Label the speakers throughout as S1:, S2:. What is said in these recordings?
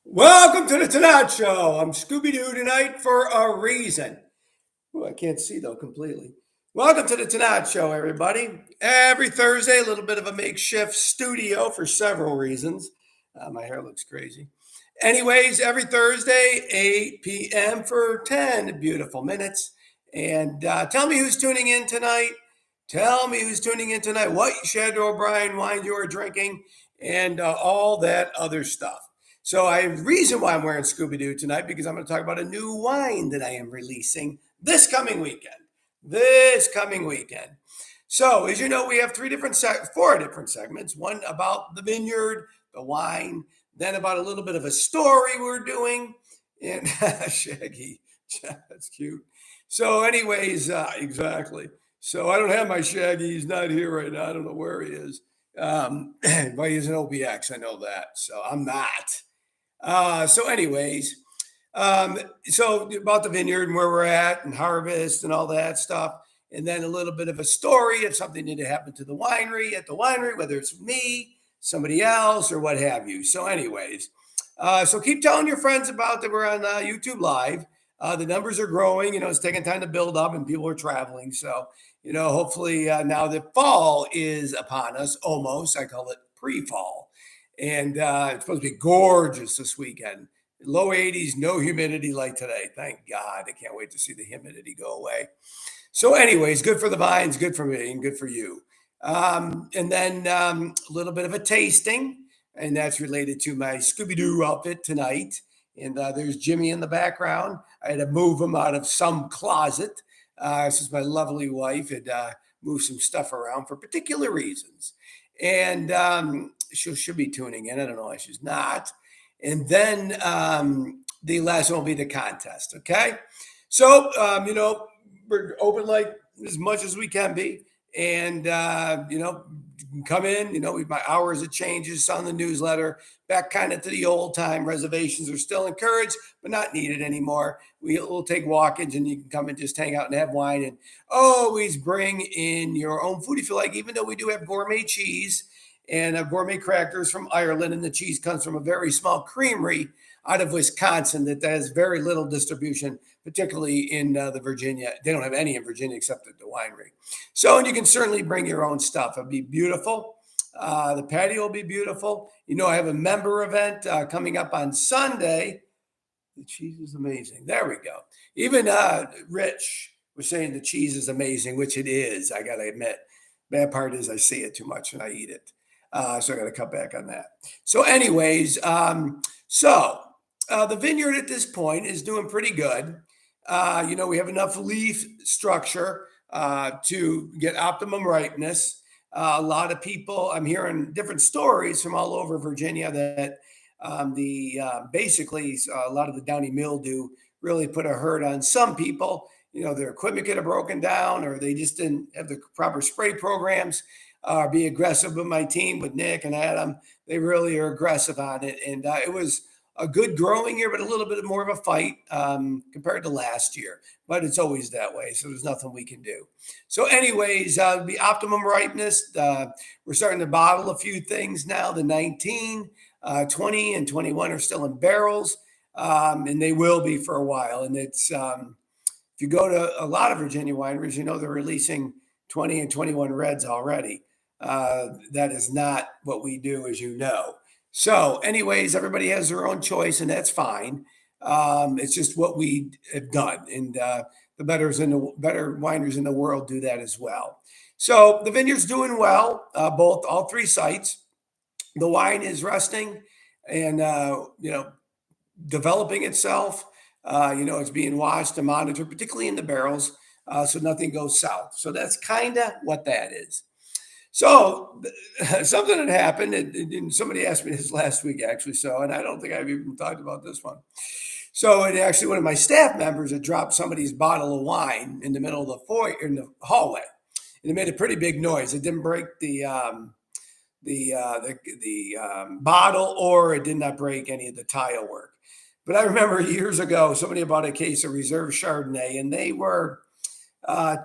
S1: Welcome to the Tannat Show. I'm Scooby-Doo tonight for a reason. Oh, I can't see though completely. Welcome to the Tannat Show, everybody. Every Thursday, a little bit of a makeshift studio for several reasons. My hair looks crazy. Anyways, every Thursday, 8 p.m. for 10 beautiful minutes. And tell me who's tuning in tonight. Tell me who's tuning in tonight. What Chateau O'Brien wine you are drinking and all that other stuff. So I have a reason why I'm wearing Scooby-Doo tonight because I'm going to talk about a new wine that I am releasing this coming weekend. So as you know, we have four different segments. One about the vineyard, the wine, then about a little bit of a story we're doing. And Shaggy, that's cute. So anyways, exactly. So I don't have my Shaggy. He's not here right now. I don't know where he is. But he's an OBX. I know that. So I'm not. So anyways, so about the vineyard and where we're at and harvest and all that stuff. And then a little bit of a story of something that happened to the winery at the winery, whether it's me, somebody else, or what have you. So anyways, so keep telling your friends about that we're on YouTube Live. The numbers are growing. You know, it's taking time to build up and people are traveling. So, you know, hopefully now that fall is upon us, almost. I call it pre-fall. And it's supposed to be gorgeous this weekend. Low 80s, no humidity like today. Thank God. I can't wait to see the humidity go away. So anyways, good for the vines, good for me, and good for you. And then a little bit of a tasting, and that's related to my Scooby-Doo outfit tonight. And there's Jimmy in the background. I had to move him out of some closet since my lovely wife had moved some stuff around for particular reasons. And she should be tuning in. I don't know why she's not. And then the last one will be the contest. Okay. So, we're open like as much as we can be. And, you can come in, my hours, it changes on the newsletter, back kind of to the old time. Reservations are still encouraged, but not needed anymore. We'll take walk-ins and you can come and just hang out and have wine, and always bring in your own food if you like, even though we do have gourmet cheese and gourmet crackers from Ireland. And the cheese comes from a very small creamery out of Wisconsin that has very little distribution, particularly in the Virginia. They don't have any in Virginia except at the winery. So, and you can certainly bring your own stuff. It'll be beautiful. The patio will be beautiful. I have a member event coming up on Sunday. The cheese is amazing. There we go. Even Rich was saying the cheese is amazing, which it is. I got to admit. Bad part is I see it too much and I eat it. So I got to cut back on that. So, anyways, the vineyard at this point is doing pretty good. We have enough leaf structure to get optimum ripeness. A lot of people, I'm hearing different stories from all over Virginia that basically a lot of the downy mildew really put a hurt on some people. Their equipment could have broken down, or they just didn't have the proper spray programs. Be aggressive with my team, with Nick and Adam. They really are aggressive on it. And it was a good growing year, but a little bit more of a fight compared to last year. But it's always that way, so there's nothing we can do. So anyways, the optimum ripeness, we're starting to bottle a few things now. The 19, 20, and 21 are still in barrels, and they will be for a while. And it's if you go to a lot of Virginia wineries, they're releasing 20 and 21 reds already. That is not what we do, as you know. So, anyways, everybody has their own choice, and that's fine. It's just what we have done, and the better wineries in the world do that as well. So, the vineyard's doing well, all three sites. The wine is resting and developing itself. It's being watched and monitored, particularly in the barrels, so nothing goes south. So that's kind of what that is. So something had happened, and somebody asked me this last week, actually. So, and I don't think I've even talked about this one. So it actually, one of my staff members had dropped somebody's bottle of wine in the middle of in the hallway, and it made a pretty big noise. It didn't break the bottle, or it did not break any of the tile work. But I remember years ago, somebody bought a case of reserve Chardonnay, and they were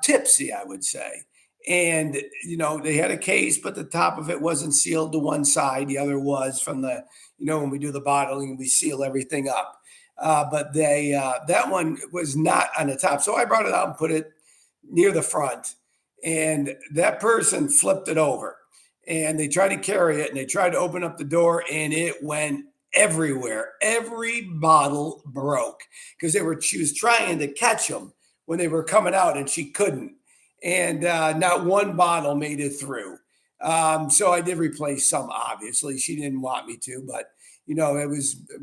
S1: tipsy, I would say. And, they had a case, but the top of it wasn't sealed to one side. The other was from when we do the bottling, we seal everything up. But that one was not on the top. So I brought it out and put it near the front. And that person flipped it over. And they tried to carry it, and they tried to open up the door, and it went everywhere. Every bottle broke because she was trying to catch them when they were coming out, and she couldn't. And not one bottle made it through. So I did replace some, obviously. She didn't want me to, but,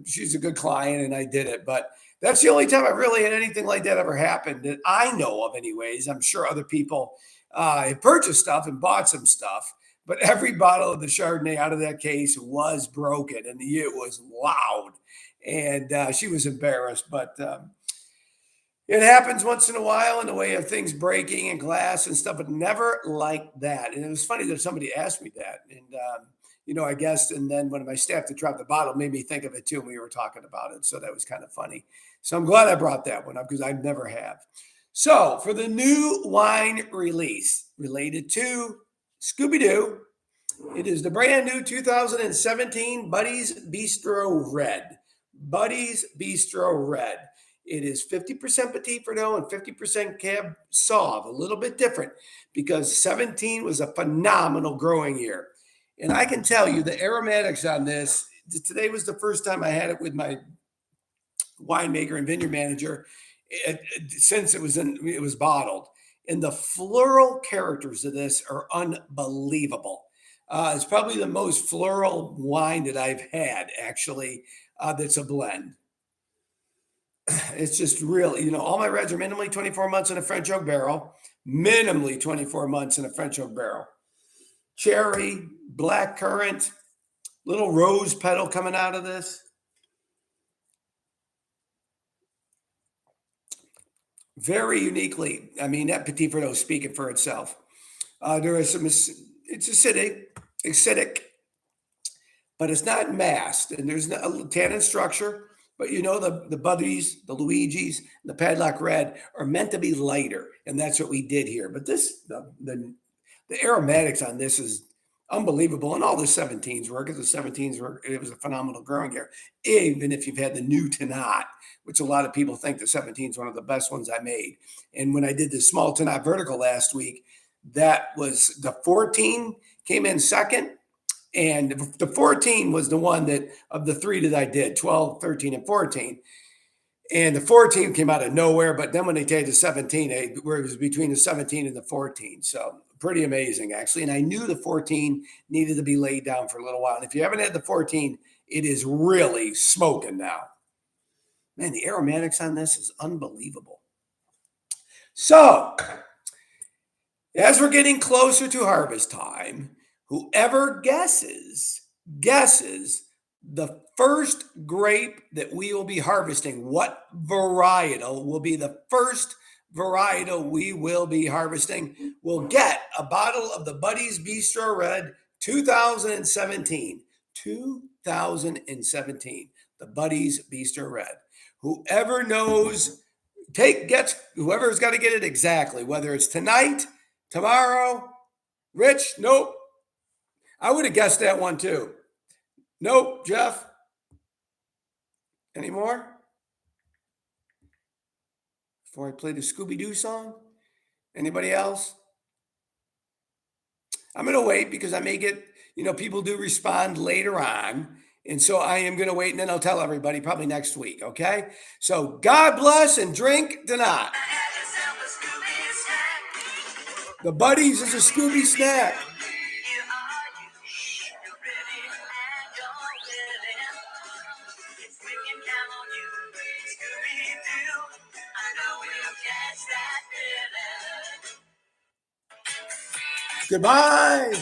S1: she's a good client, and I did it. But that's the only time I really had anything like that ever happen that I know of anyways. I'm sure other people have purchased stuff and bought some stuff, but every bottle of the Chardonnay out of that case was broken, and it was loud. And she was embarrassed, but it happens once in a while in the way of things breaking and glass and stuff, but never like that. And it was funny that somebody asked me that. And, I guess, and then one of my staff that dropped the bottle made me think of it too when we were talking about it. So that was kind of funny. So I'm glad I brought that one up because I never have. So for the new wine release related to Scooby-Doo, it is the brand new 2017 Buddy's Bistro Red. Buddy's Bistro Red. It is 50% Petit Verdot and 50% Cab Sauv, a little bit different because 17 was a phenomenal growing year. And I can tell you the aromatics on this, today was the first time I had it with my winemaker and vineyard manager since it was bottled. And the floral characters of this are unbelievable. It's probably the most floral wine that I've had, actually, that's a blend. It's just really, all my reds are minimally 24 months in a French oak barrel, minimally 24 months in a French oak barrel. cherry, black currant, little rose petal coming out of this. Very uniquely. I mean, that Petit Verdot is speaking for itself. There is some, it's acidic, but it's not masked, and there's a tannin structure. But you know, the Buddies, the Luigi's, the Padlock Red are meant to be lighter, and that's what we did here. But this, the aromatics on this is unbelievable, and all the 17s work. Because the 17s were, it was a phenomenal growing year. Even if you've had the new Tannat, which a lot of people think the 17 is one of the best ones I made. And when I did the small Tannat vertical last week, that was the 14 came in second. And the 14 was the one that of the three that I did 12, 13, and 14. And the 14 came out of nowhere. But then when they did the 17, where it was between the 17 and the 14. So pretty amazing, actually. And I knew the 14 needed to be laid down for a little while. And if you haven't had the 14, it is really smoking now. Man, the aromatics on this is unbelievable. So, as we're getting closer to harvest time, whoever guesses the first grape that we will be harvesting, what varietal will be the first varietal we will be harvesting, will get a bottle of the Buddies Bistro Red 2017. 2017, the Buddies Bistro Red. Whoever knows, whoever's got to get it exactly, whether it's tonight, tomorrow. Rich, nope. I would have guessed that one too. Nope, Jeff. Any more? Before I play the Scooby-Doo song? Anybody else? I'm going to wait because I may get, people do respond later on. And so I am going to wait, and then I'll tell everybody probably next week, okay? So God bless and drink Tannat. The Buddies is a Scooby snack. Goodbye.